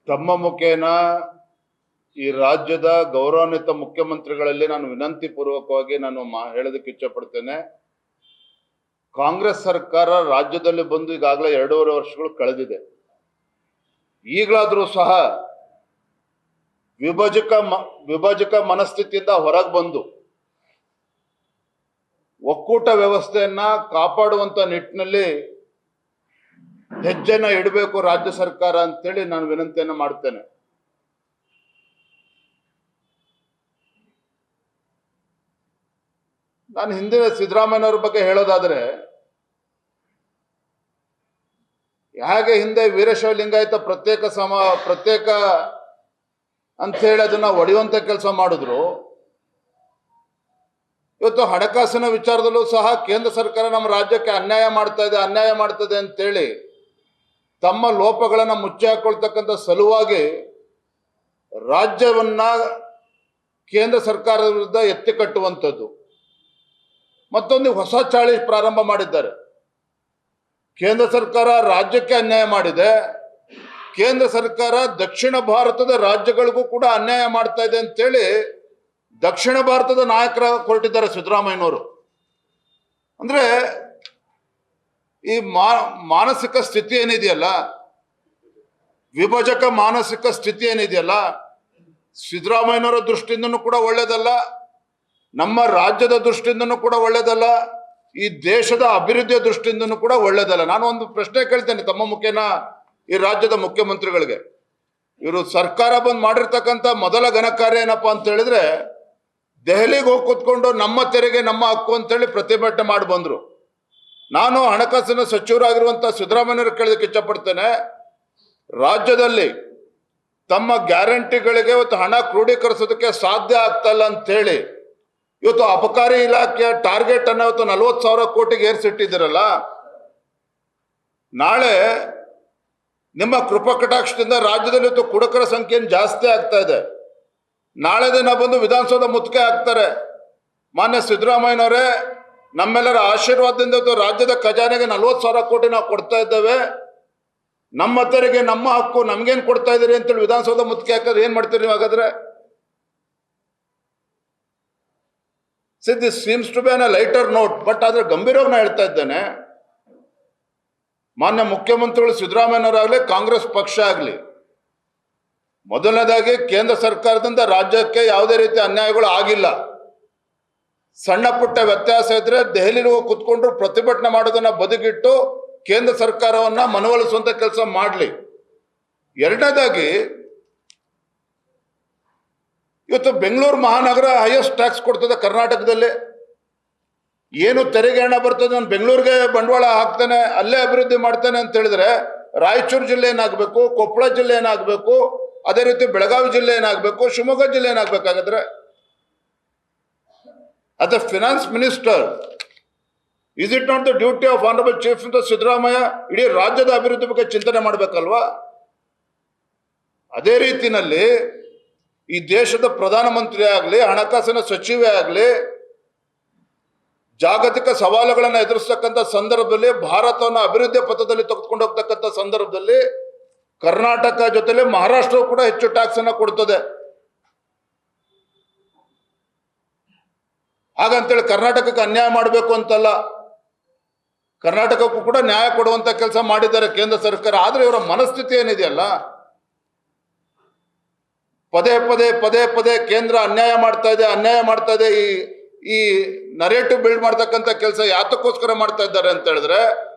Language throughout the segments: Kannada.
ತಮ್ಮ ಮುಖೇನ ಈ ರಾಜ್ಯದ ಗೌರವಾನ್ವಿತ ಮುಖ್ಯಮಂತ್ರಿಗಳಲ್ಲಿ ನಾನು ವಿನಂತಿ ಪೂರ್ವಕವಾಗಿ ನಾನು ಹೇಳೋದಕ್ಕೆ ಇಚ್ಛಪಡ್ತೇನೆ. ಕಾಂಗ್ರೆಸ್ ಸರ್ಕಾರ ರಾಜ್ಯದಲ್ಲಿ ಬಂದು ಈಗಾಗಲೇ 2.5 ವರ್ಷಗಳು ಕಳೆದಿದೆ. ಈಗಲಾದರೂ ಸಹ ವಿಭಜಕ ಮನಸ್ಥಿತಿಯಿಂದ ಹೊರಗೆ ಬಂದು ಒಕ್ಕೂಟ ವ್ಯವಸ್ಥೆಯನ್ನ ಕಾಪಾಡುವಂತ ನಿಟ್ಟಿನಲ್ಲಿ ಹೆಜ್ಜೆನ ಇಡಬೇಕು ರಾಜ್ಯ ಸರ್ಕಾರ ಅಂತೇಳಿ ನಾನು ವಿನಂತಿಯನ್ನು ಮಾಡ್ತೇನೆ. ನಾನು ಹಿಂದಿನ ಸಿದ್ದರಾಮಯ್ಯನವ್ರ ಬಗ್ಗೆ ಹೇಳೋದಾದ್ರೆ, ಹೇಗೆ ಹಿಂದೆ ವೀರಶೈವ ಲಿಂಗಾಯತ ಪ್ರತ್ಯೇಕ ಅಂತ ಹೇಳಿ ಅದನ್ನ ಒಡೆಯುವಂತ ಕೆಲಸ ಮಾಡಿದ್ರು, ಇವತ್ತು ಹಣಕಾಸಿನ ವಿಚಾರದಲ್ಲೂ ಸಹ ಕೇಂದ್ರ ಸರ್ಕಾರ ನಮ್ಮ ರಾಜ್ಯಕ್ಕೆ ಅನ್ಯಾಯ ಮಾಡ್ತದೆ ಅಂತೇಳಿ ತಮ್ಮ ಲೋಪಗಳನ್ನ ಮುಚ್ಚಿ ಹಾಕೊಳ್ತಕ್ಕಂಥ ಸಲುವಾಗಿ ರಾಜ್ಯವನ್ನ ಕೇಂದ್ರ ಸರ್ಕಾರದ ವಿರುದ್ಧ ಎತ್ತಿ ಕಟ್ಟುವಂಥದ್ದು, ಮತ್ತೊಂದು ಹೊಸ ಚಾಳಿ ಪ್ರಾರಂಭ ಮಾಡಿದ್ದಾರೆ. ಕೇಂದ್ರ ಸರ್ಕಾರ ರಾಜ್ಯಕ್ಕೆ ಅನ್ಯಾಯ ಮಾಡಿದೆ, ಕೇಂದ್ರ ಸರ್ಕಾರ ದಕ್ಷಿಣ ಭಾರತದ ರಾಜ್ಯಗಳಿಗೂ ಕೂಡ ಅನ್ಯಾಯ ಮಾಡ್ತಾ ಇದೆ ಅಂತೇಳಿ ದಕ್ಷಿಣ ಭಾರತದ ನಾಯಕರ ಹೊರಟಿದ್ದಾರೆ ಸಿದ್ದರಾಮಯ್ಯನವರು. ಅಂದ್ರೆ ಈ ಮಾನಸಿಕ ಸ್ಥಿತಿ ಏನಿದೆಯಲ್ಲ, ವಿಭಜಕ ಮಾನಸಿಕ ಸ್ಥಿತಿ ಏನಿದೆಯಲ್ಲ, ಸಿದ್ದರಾಮಯ್ಯನವರ ದೃಷ್ಟಿಯಿಂದನೂ ಕೂಡ ಒಳ್ಳೇದಲ್ಲ, ನಮ್ಮ ರಾಜ್ಯದ ದೃಷ್ಟಿಯಿಂದನೂ ಕೂಡ ಒಳ್ಳೇದಲ್ಲ, ಈ ದೇಶದ ಅಭಿವೃದ್ಧಿಯ ದೃಷ್ಟಿಯಿಂದನೂ ಕೂಡ ಒಳ್ಳೇದಲ್ಲ. ನಾನು ಒಂದು ಪ್ರಶ್ನೆ ಕೇಳ್ತೇನೆ ತಮ್ಮ ಮುಖೇನ ಈ ರಾಜ್ಯದ ಮುಖ್ಯಮಂತ್ರಿಗಳಿಗೆ. ಇವರು ಸರ್ಕಾರ ಬಂದ್ ಮಾಡಿರ್ತಕ್ಕಂಥ ಮೊದಲ ಘನಕಾರ್ಯ ಏನಪ್ಪಾ ಅಂತ ಹೇಳಿದ್ರೆ, ದೆಹಲಿಗೆ ಹೋಗಿ ಕೂತ್ಕೊಂಡು ನಮ್ಮ ತೆರಿಗೆ ನಮ್ಮ ಹಕ್ಕು ಅಂತೇಳಿ ಪ್ರತಿಭಟನೆ ಮಾಡಿ ಬಂದ್ರು. ನಾನು ಹಣಕಾಸಿನ ಸಚಿವರಾಗಿರುವಂತ ಸಿದ್ದರಾಮಯ್ಯವರು ಕೇಳೋದಕ್ಕೆ ಇಚ್ಛಪಡ್ತೇನೆ, ರಾಜ್ಯದಲ್ಲಿ ತಮ್ಮ ಗ್ಯಾರಂಟಿಗಳಿಗೆ ಇವತ್ತು ಹಣ ಕ್ರೋಢೀಕರಿಸೋದಕ್ಕೆ ಸಾಧ್ಯ ಆಗ್ತಾ ಇಲ್ಲ ಅಂತೇಳಿ ಇವತ್ತು ಅಬಕಾರಿ ಇಲಾಖೆಯ ಟಾರ್ಗೆಟ್ ಅನ್ನ ಇವತ್ತು 40,000 ಕೋಟಿಗೆ ಏರಿಸಿಟ್ಟಿದ್ದೀರಲ್ಲ, ನಾಳೆ ನಿಮ್ಮ ಕೃಪಾ ಕಟಾಕ್ಷದಿಂದ ರಾಜ್ಯದಲ್ಲಿ ಇವತ್ತು ಕುಡುಕರ ಸಂಖ್ಯೆ ಜಾಸ್ತಿ ಆಗ್ತಾ ಇದೆ. ನಾಳೆ ದಿನ ಬಂದು ವಿಧಾನಸೌಧ ಮುತ್ತಿಗೆ ಹಾಕ್ತಾರೆ. ಮಾನ್ಯ ಸಿದ್ದರಾಮಯ್ಯನವರೇ, ನಮ್ಮೆಲ್ಲರ ಆಶೀರ್ವಾದದಿಂದ ಇವತ್ತು ರಾಜ್ಯದ ಖಜಾನೆಗೆ 40,000 ಕೋಟಿ ನಾವು ಕೊಡ್ತಾ ಇದ್ದೇವೆ, ನಮ್ಮ ತೆರಿಗೆ ನಮ್ಮ ಹಕ್ಕು, ನಮ್ಗೇನ್ ಕೊಡ್ತಾ ಇದ್ದೀರಿ ಅಂತೇಳಿ ವಿಧಾನಸೌಧ ಮುತ್ತಿಗೆ ಹಾಕಿದ್ರೆ ಏನ್ ಮಾಡ್ತೀರಿ ನೀವು ಹಾಗಾದ್ರೆ? This seems to be on a lighter note, but ಆದ್ರೆ ಗಂಭೀರವಾಗಿ ನಾನು ಹೇಳ್ತಾ ಇದ್ದೇನೆ, ಮಾನ್ಯ ಮುಖ್ಯಮಂತ್ರಿಗಳು ಸಿದ್ದರಾಮಯ್ಯನವರಾಗಲಿ ಕಾಂಗ್ರೆಸ್ ಪಕ್ಷ ಆಗಲಿ, ಮೊದಲನೇದಾಗಿ ಕೇಂದ್ರ ಸರ್ಕಾರದಿಂದ ರಾಜ್ಯಕ್ಕೆ ಯಾವುದೇ ರೀತಿ ಅನ್ಯಾಯಗಳು ಆಗಿಲ್ಲ. ಸಣ್ಣ ಪುಟ್ಟ ವ್ಯತ್ಯಾಸ ಇದ್ರೆ ದೆಹಲಿಗೆ ಹೋಗಿ ಕುತ್ಕೊಂಡು ಪ್ರತಿಭಟನೆ ಮಾಡೋದನ್ನ ಬದಿಗಿಟ್ಟು ಕೇಂದ್ರ ಸರ್ಕಾರವನ್ನ ಮನವೊಲಿಸುವಂತ ಕೆಲಸ ಮಾಡಲಿ. ಎರಡನೇದಾಗಿ, ಇವತ್ತು ಬೆಂಗಳೂರು ಮಹಾನಗರ ಹೈಯೆಸ್ಟ್ ಟ್ಯಾಕ್ಸ್ ಕೊಡ್ತದೆ ಕರ್ನಾಟಕದಲ್ಲಿ. ಏನು ತೆರಿಗೆ ಹಣ ಬರ್ತದೆ, ನಾನು ಬೆಂಗಳೂರಿಗೆ ಬಂಡವಾಳ ಹಾಕ್ತೇನೆ, ಅಲ್ಲೇ ಅಭಿವೃದ್ಧಿ ಮಾಡ್ತೇನೆ ಅಂತ ಹೇಳಿದ್ರೆ ರಾಯಚೂರು ಜಿಲ್ಲೆ ಏನಾಗಬೇಕು, ಕೊಪ್ಪಳ ಜಿಲ್ಲೆ ಏನಾಗಬೇಕು, ಅದೇ ರೀತಿ ಬೆಳಗಾವಿ ಜಿಲ್ಲೆ ಏನಾಗಬೇಕು, ಶಿವಮೊಗ್ಗ ಜಿಲ್ಲೆ ಏನಾಗಬೇಕಾಗಿದ್ರೆ? as a finance minister, is it not the duty of honorable chief minister Siddaramaiah ಇಡೀ ರಾಜ್ಯದ ಅಭಿವೃದ್ಧಿ ಬಗ್ಗೆ ಚಿಂತನೆ ಮಾಡಬೇಕಲ್ವಾ? ಅದೇ ರೀತಿನಲ್ಲಿ ಈ ದೇಶದ ಪ್ರಧಾನಮಂತ್ರಿ ಆಗಲಿ, ಹಣಕಾಸಿನ ಸಚಿವೆ ಆಗಲಿ, ಜಾಗತಿಕ ಸವಾಲುಗಳನ್ನು ಎದುರಿಸತಕ್ಕಂಥ ಸಂದರ್ಭದಲ್ಲಿ ಭಾರತವನ್ನು ಅಭಿವೃದ್ಧಿ ಪಥದಲ್ಲಿ ತೆಗೆದುಕೊಂಡು ಹೋಗ್ತಕ್ಕಂಥ ಸಂದರ್ಭದಲ್ಲಿ ಕರ್ನಾಟಕ ಜೊತೆಲೆ ಮಹಾರಾಷ್ಟ್ರವು ಕೂಡ ಹೆಚ್ಚು ಟ್ಯಾಕ್ಸ್ ಅನ್ನ ಕೊಡ್ತದೆ. ಹಾಗಂತೇಳಿ ಕರ್ನಾಟಕಕ್ಕೆ ಅನ್ಯಾಯ ಮಾಡಬೇಕು ಅಂತಲ್ಲ, ಕರ್ನಾಟಕಕ್ಕೂ ಕೂಡ ನ್ಯಾಯ ಕೊಡುವಂತ ಕೆಲಸ ಮಾಡಿದ್ದಾರೆ ಕೇಂದ್ರ ಸರ್ಕಾರ. ಆದ್ರೆ ಇವರ ಮನಸ್ಥಿತಿ ಏನಿದೆಯಲ್ಲ, ಪದೇ ಕೇಂದ್ರ ಅನ್ಯಾಯ ಮಾಡ್ತಾ ಇದೆ, ಈ ನರೇಟಿವ್ ಬಿಲ್ಡ್ ಮಾಡ್ತಕ್ಕಂಥ ಕೆಲಸ ಯಾತಕ್ಕೋಸ್ಕರ ಮಾಡ್ತಾ ಇದ್ದಾರೆ ಅಂತ ಹೇಳಿದ್ರೆ,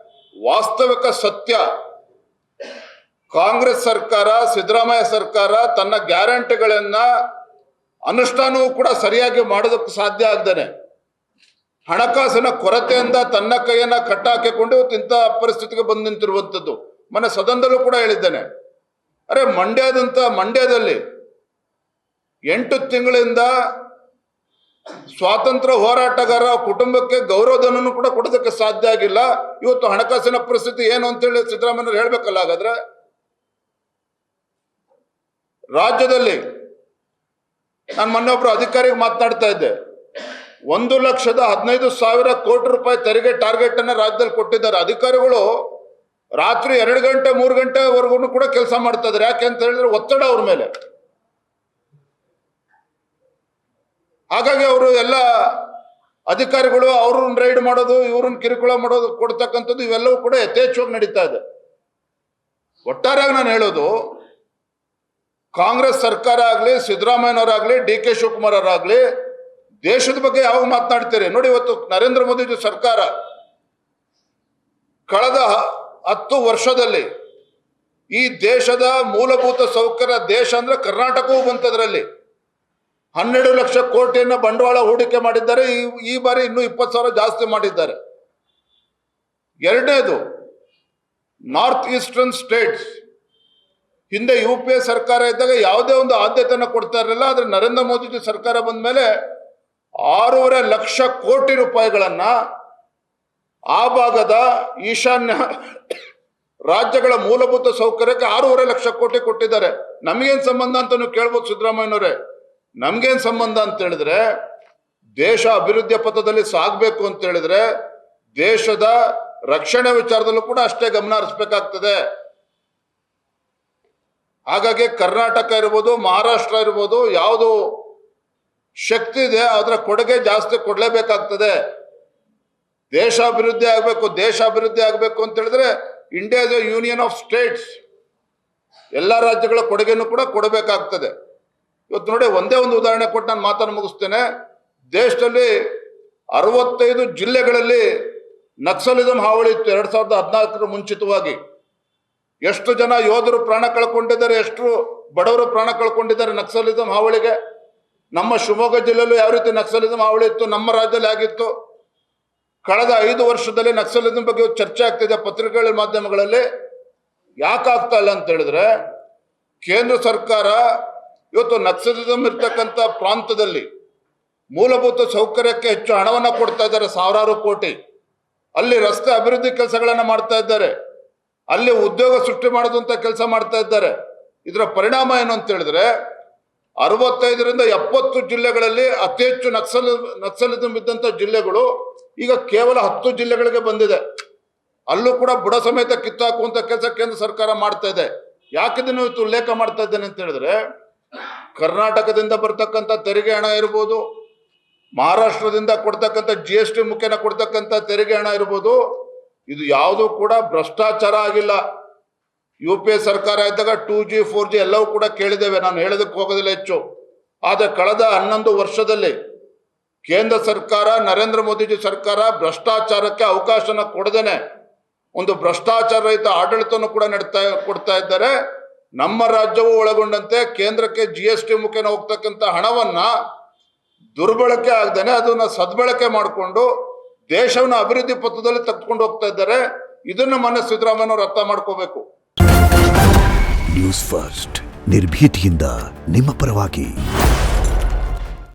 ವಾಸ್ತವಿಕ ಸತ್ಯ ಕಾಂಗ್ರೆಸ್ ಸರ್ಕಾರ, ಸಿದ್ದರಾಮಯ್ಯ ಸರ್ಕಾರ ತನ್ನ ಗ್ಯಾರಂಟಿಗಳನ್ನ ಅನುಷ್ಠಾನವೂ ಕೂಡ ಸರಿಯಾಗಿ ಮಾಡೋದಕ್ಕೆ ಸಾಧ್ಯ ಆಗ್ದೇನೆ ಹಣಕಾಸಿನ ಕೊರತೆಯಿಂದ ತನ್ನ ಕೈಯನ್ನ ಕಟ್ಟಾಕಿಕೊಂಡು ಇಂಥ ಪರಿಸ್ಥಿತಿಗೆ ಬಂದು ನಿಂತಿರುವಂಥದ್ದು. ಮೊನ್ನೆ ಸದನದಲ್ಲೂ ಕೂಡ ಹೇಳಿದ್ದೇನೆ, ಅರೆ ಮಂಡ್ಯದಲ್ಲಿ 8 ತಿಂಗಳಿಂದ ಸ್ವಾತಂತ್ರ್ಯ ಹೋರಾಟಗಾರ ಕುಟುಂಬಕ್ಕೆ ಗೌರವಧನನ್ನು ಕೂಡ ಕೊಡೋದಕ್ಕೆ ಸಾಧ್ಯ ಆಗಿಲ್ಲ. ಇವತ್ತು ಹಣಕಾಸಿನ ಪರಿಸ್ಥಿತಿ ಏನು ಅಂತೇಳಿ ಸಿದ್ದರಾಮಯ್ಯ ಹೇಳ್ಬೇಕಲ್ಲ. ಹಾಗಾದ್ರೆ ರಾಜ್ಯದಲ್ಲಿ ನಾನು ಮೊನ್ನೆ ಒಬ್ರು ಅಧಿಕಾರಿಗೆ ಮಾತನಾಡ್ತಾ ಇದ್ದೆ, 1,15,000 ಕೋಟಿ ರೂಪಾಯಿ ತೆರಿಗೆ ಟಾರ್ಗೆಟ್ ಅನ್ನ ರಾಜ್ಯದಲ್ಲಿ ಕೊಟ್ಟಿದ್ದಾರೆ. ಅಧಿಕಾರಿಗಳು ರಾತ್ರಿ 2 ಗಂಟೆ 3 ಗಂಟೆವರೆಗೂ ಕೂಡ ಕೆಲಸ ಮಾಡ್ತಾ ಇದ್ದಾರೆ. ಯಾಕೆ ಅಂತ ಹೇಳಿದ್ರೆ ಒತ್ತಡ ಅವ್ರ ಮೇಲೆ. ಹಾಗಾಗಿ ಅವರು ಎಲ್ಲ ಅಧಿಕಾರಿಗಳು ಅವ್ರನ್ನ ರೈಡ್ ಮಾಡೋದು, ಇವ್ರನ್ನ ಕಿರುಕುಳ ಮಾಡೋದು, ಕೊಡ್ತಕ್ಕಂಥದ್ದು ಇವೆಲ್ಲವೂ ಕೂಡ ಯಥೇಚ್ಛವಾಗಿ ನಡೀತಾ ಇದೆ. ಒಟ್ಟಾರೆಯಾಗಿ ನಾನು ಹೇಳೋದು, ಕಾಂಗ್ರೆಸ್ ಸರ್ಕಾರ ಆಗಲಿ, ಸಿದ್ದರಾಮಯ್ಯನವರಾಗ್ಲಿ, DK ಶಿವಕುಮಾರ್ ಅವರಾಗ್ಲಿ ದೇಶದ ಬಗ್ಗೆ ಯಾವಾಗ ಮಾತನಾಡ್ತೀರಿ ನೋಡಿ. ಇವತ್ತು ನರೇಂದ್ರ ಮೋದಿ ಸರ್ಕಾರ ಕಳೆದ 10 ವರ್ಷದಲ್ಲಿ ಈ ದೇಶದ ಮೂಲಭೂತ ಸೌಕರ್ಯ ದೇಶ ಅಂದ್ರೆ ಕರ್ನಾಟಕವೂ ಬಂತದ್ರಲ್ಲಿ 12 ಲಕ್ಷ ಕೋಟಿಯನ್ನ ಬಂಡವಾಳ ಹೂಡಿಕೆ ಮಾಡಿದ್ದಾರೆ. ಈ ಬಾರಿ ಇನ್ನೂ 20,000 ಜಾಸ್ತಿ ಮಾಡಿದ್ದಾರೆ. ಎರಡನೇದು, ನಾರ್ತ್ ಈಸ್ಟರ್ನ್ ಸ್ಟೇಟ್ಸ್ ಹಿಂದೆ UPA ಸರ್ಕಾರ ಇದ್ದಾಗ ಯಾವುದೇ ಒಂದು ಆದ್ಯತೆಯನ್ನು ಕೊಡ್ತಾ ಇರಲಿಲ್ಲ. ಆದ್ರೆ ನರೇಂದ್ರ ಮೋದಿ ಸರ್ಕಾರ ಬಂದ ಮೇಲೆ 6.5 ಲಕ್ಷ ಕೋಟಿ ರೂಪಾಯಿಗಳನ್ನ ಆ ಭಾಗದ ಈಶಾನ್ಯ ರಾಜ್ಯಗಳ ಮೂಲಭೂತ ಸೌಕರ್ಯಕ್ಕೆ 6.5 ಲಕ್ಷ ಕೋಟಿ ಕೊಟ್ಟಿದ್ದಾರೆ. ನಮಗೇನ್ ಸಂಬಂಧ ಅಂತ ನೀವು ಕೇಳ್ಬೋದು ಸಿದ್ದರಾಮಯ್ಯನವರೇ. ನಮ್ಗೇನ್ ಸಂಬಂಧ ಅಂತ ಹೇಳಿದ್ರೆ, ದೇಶ ಅಭಿವೃದ್ಧಿಯ ಪಥದಲ್ಲಿ ಸಾಗಬೇಕು ಅಂತ ಹೇಳಿದ್ರೆ ದೇಶದ ರಕ್ಷಣೆ ವಿಚಾರದಲ್ಲೂ ಕೂಡ ಅಷ್ಟೇ ಗಮನ ಹರಿಸಬೇಕಾಗ್ತದೆ. ಹಾಗಾಗಿ ಕರ್ನಾಟಕ ಇರ್ಬೋದು, ಮಹಾರಾಷ್ಟ್ರ ಇರ್ಬೋದು, ಯಾವುದು ಶಕ್ತಿ ಇದೆ ಅದರ ಕೊಡುಗೆ ಜಾಸ್ತಿ ಕೊಡ್ಲೇಬೇಕಾಗ್ತದೆ. ದೇಶ ಅಭಿವೃದ್ಧಿ ಆಗಬೇಕು ಅಂತ ಹೇಳಿದ್ರೆ India is A union of States. ಎಲ್ಲ ರಾಜ್ಯಗಳ ಕೊಡುಗೆನೂ ಕೂಡ ಕೊಡಬೇಕಾಗ್ತದೆ. ಇವತ್ತು ನೋಡಿ, ಒಂದೇ ಒಂದು ಉದಾಹರಣೆ ಕೊಟ್ಟು ನಾನು ಮಾತನ್ನು ಮುಗಿಸ್ತೇನೆ. ದೇಶದಲ್ಲಿ 65 ಜಿಲ್ಲೆಗಳಲ್ಲಿ ನಕ್ಸಲಿಸಂ ಹಾವಳಿ ಇತ್ತು 2014 ಮುಂಚಿತವಾಗಿ. ಎಷ್ಟು ಜನ ಯೋಧರು ಪ್ರಾಣ ಕಳ್ಕೊಂಡಿದ್ದಾರೆ, ಎಷ್ಟು ಬಡವರು ಪ್ರಾಣ ಕಳ್ಕೊಂಡಿದ್ದಾರೆ ನಕ್ಸಲಿಸಂ ಹಾವಳಿಗೆ. ನಮ್ಮ ಶಿವಮೊಗ್ಗ ಜಿಲ್ಲೆಯಲ್ಲೂ ಯಾವ ರೀತಿ ನಕ್ಸಲಿಸಂ ಹಾವಳಿ ಇತ್ತು, ನಮ್ಮ ರಾಜ್ಯದಲ್ಲಿ ಆಗಿತ್ತು. ಕಳೆದ 5 ವರ್ಷದಲ್ಲಿ ನಕ್ಸಲಿಸಂ ಬಗ್ಗೆ ಚರ್ಚೆ ಆಗ್ತಿದೆ ಪತ್ರಿಕೆಗಳ ಮಾಧ್ಯಮಗಳಲ್ಲಿ. ಯಾಕೆ ಆಗ್ತಾ ಇಲ್ಲ ಅಂತ ಹೇಳಿದ್ರೆ, ಕೇಂದ್ರ ಸರ್ಕಾರ ಇವತ್ತು ನಕ್ಸಲಿಸಂ ಇರ್ತಕ್ಕಂಥ ಪ್ರಾಂತದಲ್ಲಿ ಮೂಲಭೂತ ಸೌಕರ್ಯಕ್ಕೆ ಹೆಚ್ಚು ಹಣವನ್ನು ಕೊಡ್ತಾ ಇದ್ದಾರೆ, 1,000 ಕೋಟಿ. ಅಲ್ಲಿ ರಸ್ತೆ ಅಭಿವೃದ್ಧಿ ಕೆಲಸಗಳನ್ನ ಮಾಡ್ತಾ ಇದ್ದಾರೆ, ಅಲ್ಲಿ ಉದ್ಯೋಗ ಸೃಷ್ಟಿ ಮಾಡೋದಂತ ಕೆಲಸ ಮಾಡ್ತಾ ಇದ್ದಾರೆ. ಇದರ ಪರಿಣಾಮ ಏನು ಅಂತ ಹೇಳಿದ್ರೆ 65ರಿಂದ 70 ಜಿಲ್ಲೆಗಳಲ್ಲಿ ಅತಿ ಹೆಚ್ಚು ನಕ್ಸಲಿಸಂ ಇದ್ದಂಥ ಜಿಲ್ಲೆಗಳು ಈಗ ಕೇವಲ 10 ಜಿಲ್ಲೆಗಳಿಗೆ ಬಂದಿದೆ. ಅಲ್ಲೂ ಕೂಡ ಬುಡ ಸಮೇತ ಕಿತ್ತಾಕುವಂತ ಕೆಲಸ ಕೇಂದ್ರ ಸರ್ಕಾರ ಮಾಡ್ತಾ ಇದೆ. ಯಾಕಿದನ್ನು ಇವತ್ತು ಉಲ್ಲೇಖ ಮಾಡ್ತಾ ಇದ್ದೇನೆ ಅಂತ ಹೇಳಿದ್ರೆ, ಕರ್ನಾಟಕದಿಂದ ಬರ್ತಕ್ಕಂಥ ತೆರಿಗೆ ಹಣ ಇರ್ಬೋದು, ಮಹಾರಾಷ್ಟ್ರದಿಂದ ಕೊಡ್ತಕ್ಕಂಥ GST ಮುಖೇನ ಕೊಡ್ತಕ್ಕಂಥ ತೆರಿಗೆ ಹಣ ಇರ್ಬೋದು, ಇದು ಯಾವುದೂ ಕೂಡ ಭ್ರಷ್ಟಾಚಾರ ಆಗಿಲ್ಲ. UPA ಸರ್ಕಾರ ಇದ್ದಾಗ 2G 4G ಎಲ್ಲವೂ ಕೂಡ ಕೇಳಿದ್ದೇವೆ, ನಾನು ಹೇಳೋದಕ್ಕೆ ಹೋಗೋದಿಲ್ಲ ಹೆಚ್ಚು. ಆದರೆ ಕಳೆದ 11 ವರ್ಷದಲ್ಲಿ ಕೇಂದ್ರ ಸರ್ಕಾರ, ನರೇಂದ್ರ ಮೋದಿ ಸರ್ಕಾರ ಭ್ರಷ್ಟಾಚಾರಕ್ಕೆ ಅವಕಾಶನ ಕೊಡದೇನೆ ಒಂದು ಭ್ರಷ್ಟಾಚಾರ ರಹಿತ ಆಡಳಿತವನ್ನು ಕೂಡ ಕೊಡ್ತಾ ಇದ್ದಾರೆ. ನಮ್ಮ ರಾಜ್ಯವು ಒಳಗೊಂಡಂತೆ ಕೇಂದ್ರಕ್ಕೆ GST ಮುಖೇನ ಹೋಗ್ತಕ್ಕಂಥ ಹಣವನ್ನ ದುರ್ಬಳಕೆ ಆಗದೇನೆ ಅದನ್ನ ಸದ್ಬಳಕೆ ಮಾಡಿಕೊಂಡು ದೇಶವನ್ನು ಅಭಿವೃದ್ಧಿ ಪಥದಲ್ಲಿ ತೆಗೆದುಕೊಂಡು ಹೋಗ್ತಾ ಇದ್ದಾರೆ. ಇದನ್ನು ಮೊನ್ನೆ ಸಿದ್ದರಾಮಯ್ಯನವರು ಅರ್ಥ ಮಾಡ್ಕೋಬೇಕು. ನ್ಯೂಸ್ ಫಸ್ಟ್, ನಿರ್ಭೀತಿಯಿಂದ ನಿಮ್ಮ ಪರವಾಗಿ.